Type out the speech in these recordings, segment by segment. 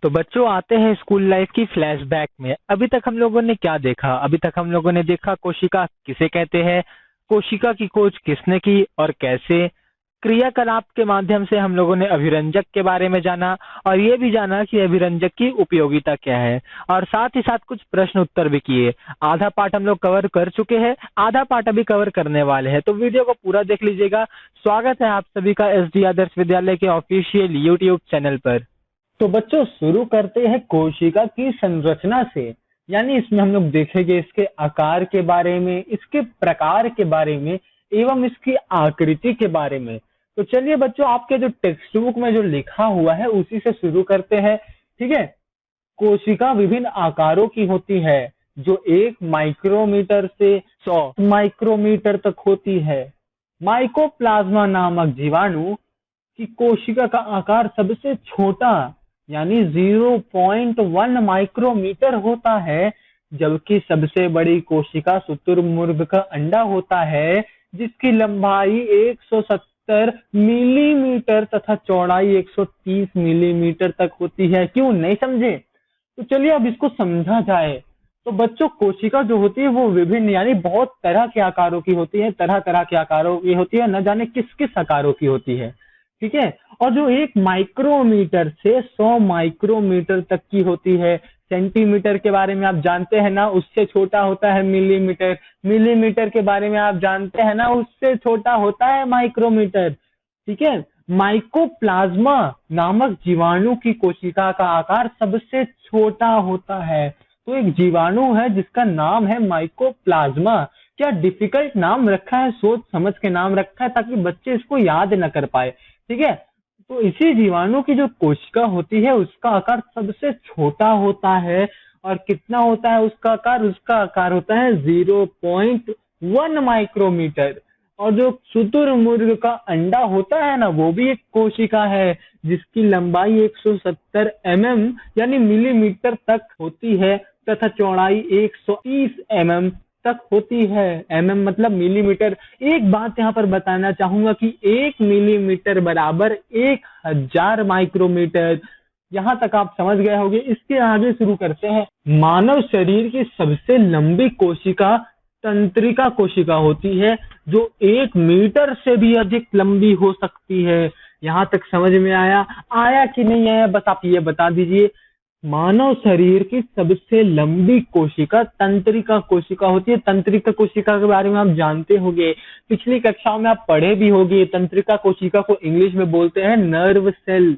तो बच्चों आते हैं स्कूल लाइफ की फ्लैशबैक में। अभी तक हम लोगों ने क्या देखा? अभी तक हम लोगों ने देखा कोशिका किसे कहते हैं, कोशिका की खोज किसने की और कैसे। क्रियाकलाप के माध्यम से हम लोगों ने अभिरंजक के बारे में जाना और ये भी जाना कि अभिरंजक की उपयोगिता क्या है, और साथ ही साथ कुछ प्रश्न उत्तर भी किए। आधा पार्ट हम लोग कवर कर चुके हैं, आधा पार्ट अभी कवर करने वाले हैं, तो वीडियो को पूरा देख लीजिएगा। स्वागत है आप सभी का एसडी आदर्श विद्यालय के ऑफिशियल यूट्यूब चैनल पर। तो बच्चों शुरू करते हैं कोशिका की संरचना से। यानी इसमें हम लोग देखेंगे इसके आकार के बारे में, इसके प्रकार के बारे में एवं इसकी आकृति के बारे में। तो चलिए बच्चों, आपके जो टेक्स्ट बुक में जो लिखा हुआ है उसी से शुरू करते हैं। ठीक है। कोशिका विभिन्न आकारों की होती है, जो 1 माइक्रोमीटर से 100 माइक्रोमीटर तक होती है। माइकोप्लाज्मा नामक जीवाणु की कोशिका का आकार सबसे छोटा यानी 0.1 माइक्रोमीटर होता है, जबकि सबसे बड़ी कोशिका शुतुरमुर्ग का अंडा होता है, जिसकी लंबाई 170 मिलीमीटर तथा चौड़ाई 130 मिलीमीटर तक होती है। क्यों नहीं समझे? तो चलिए अब इसको समझा जाए। तो बच्चों, कोशिका जो होती है वो विभिन्न यानी बहुत तरह के आकारों की होती है, तरह तरह के आकारों की होती है, न जाने किस किस आकारों की होती है। ठीक है। और जो 1 माइक्रोमीटर से 100 माइक्रोमीटर तक की होती है। सेंटीमीटर के बारे में आप जानते हैं ना, उससे छोटा होता है मिलीमीटर। मिलीमीटर के बारे में आप जानते हैं ना, उससे छोटा होता है माइक्रोमीटर। ठीक है। माइकोप्लाज्मा नामक जीवाणु की कोशिका का आकार सबसे छोटा होता है। तो एक जीवाणु है जिसका नाम है माइकोप्लाज्मा। क्या डिफिकल्ट नाम रखा है, सोच समझ के नाम रखा है ताकि बच्चे इसको याद न कर पाए। ठीक है। तो इसी जीवाणु की जो कोशिका होती है उसका आकार सबसे छोटा होता है। और कितना होता है उसका आकार? उसका आकार होता है 0.1 माइक्रोमीटर। और जो शुतुरमुर्ग का अंडा होता है ना, वो भी एक कोशिका है, जिसकी लंबाई 170 यानी मिलीमीटर तक होती है तथा चौड़ाई 130 तक होती है। मतलब मिलीमीटर। एक बात यहाँ पर बताना चाहूंगा कि 1 मिलीमीटर बराबर 1000 माइक्रोमीटर। यहाँ तक आप समझ गए होंगे। इसके आगे शुरू करते हैं। मानव शरीर की सबसे लंबी कोशिका तंत्रिका कोशिका होती है, जो 1 मीटर से भी अधिक लंबी हो सकती है। यहाँ तक समझ में आया कि नहीं आया? बस आप ये बता दीजिए। मानव शरीर की सबसे लंबी कोशिका तंत्रिका कोशिका होती है। तंत्रिका कोशिका के बारे में आप जानते होंगे, पिछली कक्षाओं में आप पढ़े भी होंगे। तंत्रिका कोशिका को इंग्लिश में बोलते हैं नर्व सेल।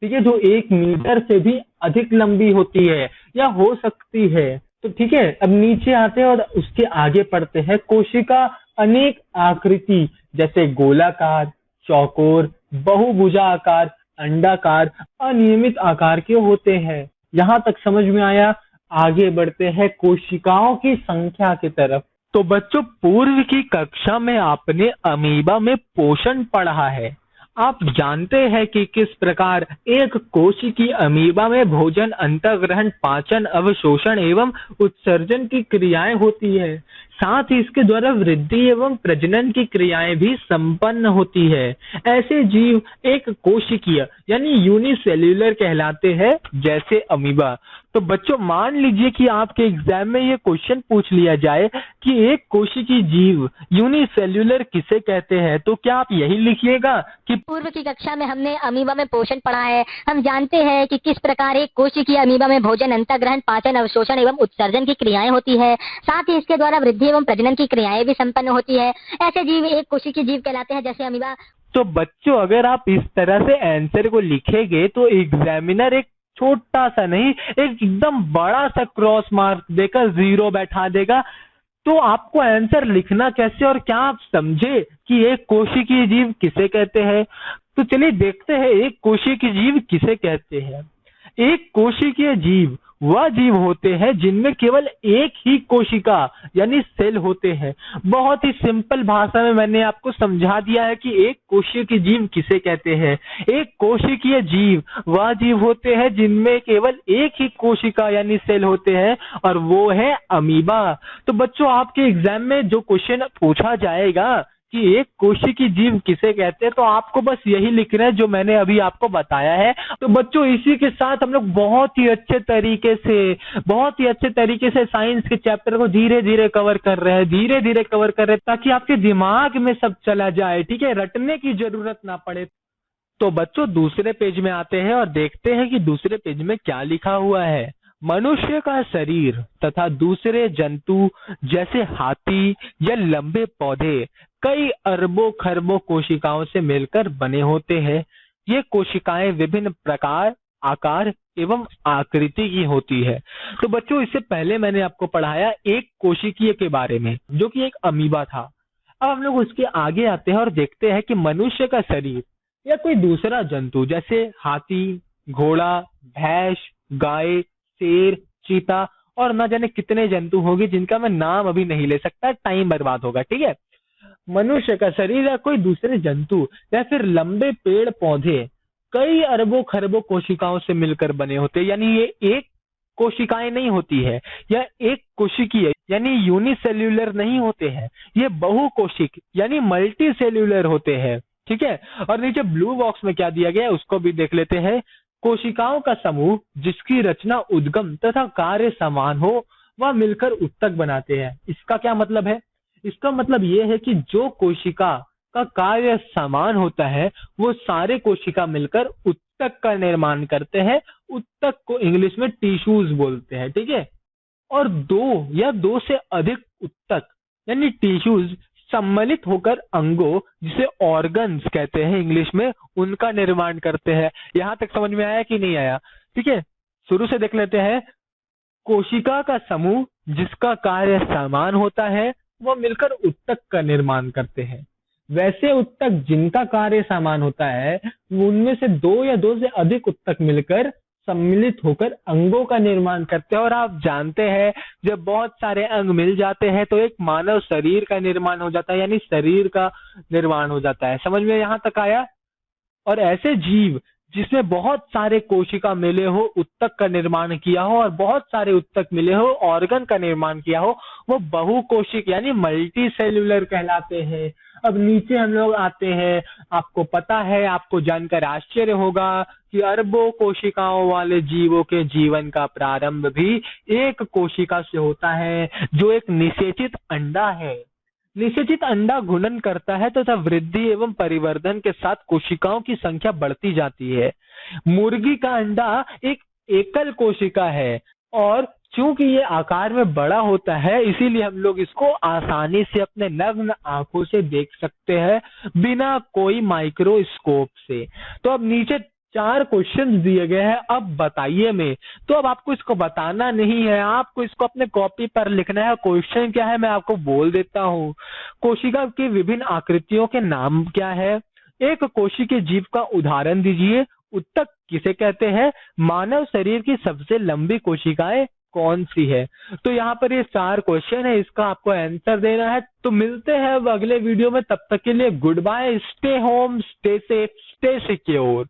ठीक है। जो 1 मीटर से भी अधिक लंबी होती है या हो सकती है। तो ठीक है, अब नीचे आते हैं और उसके आगे पढ़ते हैं। कोशिका अनेक आकृति जैसे गोलाकार, चौकोर, बहुभुजाकार, अंडाकार, अनियमित आकार के होते हैं। यहाँ तक समझ में आया? आगे बढ़ते हैं कोशिकाओं की संख्या की तरफ। तो बच्चों, पूर्व की कक्षा में आपने अमीबा में पोषण पढ़ा है। आप जानते हैं कि किस प्रकार एक कोशिकीय अमीबा में भोजन, अंतःग्रहण, पाचन, अवशोषण एवं उत्सर्जन की क्रियाएं होती है। साथ ही इसके द्वारा वृद्धि एवं प्रजनन की क्रियाएं भी संपन्न होती है। ऐसे जीव एक कोशिकीय यानी यूनिसेल्यूलर कहलाते हैं, जैसे अमीबा। तो बच्चों, मान लीजिए कि आपके एग्जाम में ये क्वेश्चन पूछ लिया जाए कि एक कोशिकीय जीव यूनिसेल्यूलर किसे कहते हैं, तो क्या आप यही लिखिएगा कि पूर्व की कक्षा में हमने अमीबा में पोषण पढ़ा है। हम जानते हैं कि किस प्रकार एक कोशिकीय अमीबा में भोजन, अंतःग्रहण, पाचन, अवशोषण एवं उत्सर्जन की क्रियाएं होती है। साथ ही इसके द्वारा वृद्धि एवं प्रजनन की क्रियाएं भी संपन्न होती है। ऐसे जीव एक कोशिकीय जीव कहलाते हैं, जैसे अमीबा। तो बच्चों, अगर आप इस तरह से आंसर को लिखेंगे तो एग्जामिनर एक छोटा सा नहीं, एकदम बड़ा सा क्रॉस मार्क देकर 0 बैठा देगा। तो आपको आंसर लिखना कैसे और क्या आप समझे कि एक कोशिकीय जीव किसे कहते हैं? तो चलिए देखते हैं एक कोशिकीय जीव किसे कहते हैं। एक कोशिकीय जीव वह जीव होते हैं जिनमें केवल एक ही कोशिका यानी सेल होते हैं। बहुत ही सिंपल भाषा में मैंने आपको समझा दिया है कि एक कोशिकीय जीव किसे कहते हैं। एक कोशिकीय जीव वह जीव होते हैं जिनमें केवल एक ही कोशिका यानी सेल होते हैं, और वो है अमीबा। तो बच्चों, आपके एग्जाम में जो क्वेश्चन पूछा जाएगा कि एक कोशिकीय जीव किसे कहते हैं, तो आपको बस यही लिखना है जो मैंने अभी आपको बताया है। तो बच्चों इसी के साथ हम लोग बहुत ही अच्छे तरीके से साइंस के चैप्टर को धीरे धीरे कवर कर रहे हैं, ताकि आपके दिमाग में सब चला जाए, ठीक है, रटने की जरूरत ना पड़े। तो बच्चों दूसरे पेज में आते हैं और देखते हैं कि दूसरे पेज में क्या लिखा हुआ है। मनुष्य का शरीर तथा दूसरे जंतु जैसे हाथी या लंबे पौधे कई अरबों खरबों कोशिकाओं से मिलकर बने होते हैं। ये कोशिकाएं विभिन्न प्रकार, आकार एवं आकृति की होती है। तो बच्चों इससे पहले मैंने आपको पढ़ाया एक कोशिकीय के बारे में, जो कि एक अमीबा था। अब हम लोग उसके आगे आते हैं और देखते हैं कि मनुष्य का शरीर या कोई दूसरा जंतु जैसे हाथी, घोड़ा, भैंस, गाय, शेर, चीता और न जाने कितने जंतु होंगे जिनका मैं नाम अभी नहीं ले सकता, टाइम बर्बाद होगा, ठीक है। मनुष्य का शरीर या कोई दूसरे जंतु या फिर लंबे पेड़ पौधे कई अरबों खरबों कोशिकाओं से मिलकर बने होते हैं। यानी ये एक कोशिकाएं नहीं होती है या एक कोशिकीय यानी यूनिसेल्यूलर नहीं होते हैं, ये बहुकोशिक यानी मल्टी सेल्यूलर होते हैं, ठीक है। और नीचे ब्लू बॉक्स में क्या दिया गया है उसको भी देख लेते हैं। कोशिकाओं का समूह जिसकी रचना उद्गम तथा कार्य समान हो वह मिलकर उत्तक बनाते हैं। इसका क्या मतलब है? इसका मतलब यह है कि जो कोशिका का कार्य समान होता है वो सारे कोशिका मिलकर उत्तक का निर्माण करते हैं। उत्तक को इंग्लिश में टिश्यूज बोलते हैं, ठीक है। और दो या दो से अधिक उत्तक यानी टिश्यूज सम्मिलित होकर अंगों जिसे ऑर्गन्स कहते हैं इंग्लिश में, उनका निर्माण करते हैं। यहां तक समझ में आया कि नहीं आया? ठीक है, शुरू से देख लेते हैं। कोशिका का समूह जिसका कार्य समान होता है वह मिलकर उत्तक का निर्माण करते हैं। वैसे उत्तक जिनका कार्य समान होता है उनमें से दो या दो से अधिक उत्तक मिलकर सम्मिलित होकर अंगों का निर्माण करते हैं। और आप जानते हैं जब बहुत सारे अंग मिल जाते हैं तो एक मानव शरीर का निर्माण हो जाता है, यानी शरीर का निर्माण हो जाता है। समझ में यहां तक आया? और ऐसे जीव जिसमें बहुत सारे कोशिका मिले हो उत्तक का निर्माण किया हो और बहुत सारे उत्तक मिले हो ऑर्गन का निर्माण किया हो, वो बहुकोशिक यानी मल्टी सेल्यूलर कहलाते हैं। अब नीचे हम लोग आते हैं। आपको पता है, आपको जानकर आश्चर्य होगा कि अरबों कोशिकाओं वाले जीवों के जीवन का प्रारंभ भी एक कोशिका से होता है, जो एक निषेचित अंडा है। निषेचित अंडा घुनन करता है तथा वृद्धि एवं परिवर्धन के साथ कोशिकाओं की संख्या बढ़ती जाती है। मुर्गी का अंडा एक एकल कोशिका है और चूंकि ये आकार में बड़ा होता है इसीलिए हम लोग इसको आसानी से अपने नग्न आंखों से देख सकते हैं बिना कोई माइक्रोस्कोप से। तो अब नीचे 4 क्वेश्चन दिए गए हैं, अब बताइए में। तो अब आपको इसको बताना नहीं है, आपको इसको अपने कॉपी पर लिखना है। क्वेश्चन क्या है मैं आपको बोल देता हूँ। कोशिका की विभिन्न आकृतियों के नाम क्या है? एक कोशिकीय जीव का उदाहरण दीजिए। उत्तक किसे कहते हैं? मानव शरीर की सबसे लंबी कोशिकाएं कौन सी है? तो यहाँ पर ये 4 क्वेश्चन है, इसका आपको आंसर देना है। तो मिलते हैं अब अगले वीडियो में, तब तक के लिए good bye, stay home, stay safe, stay secure.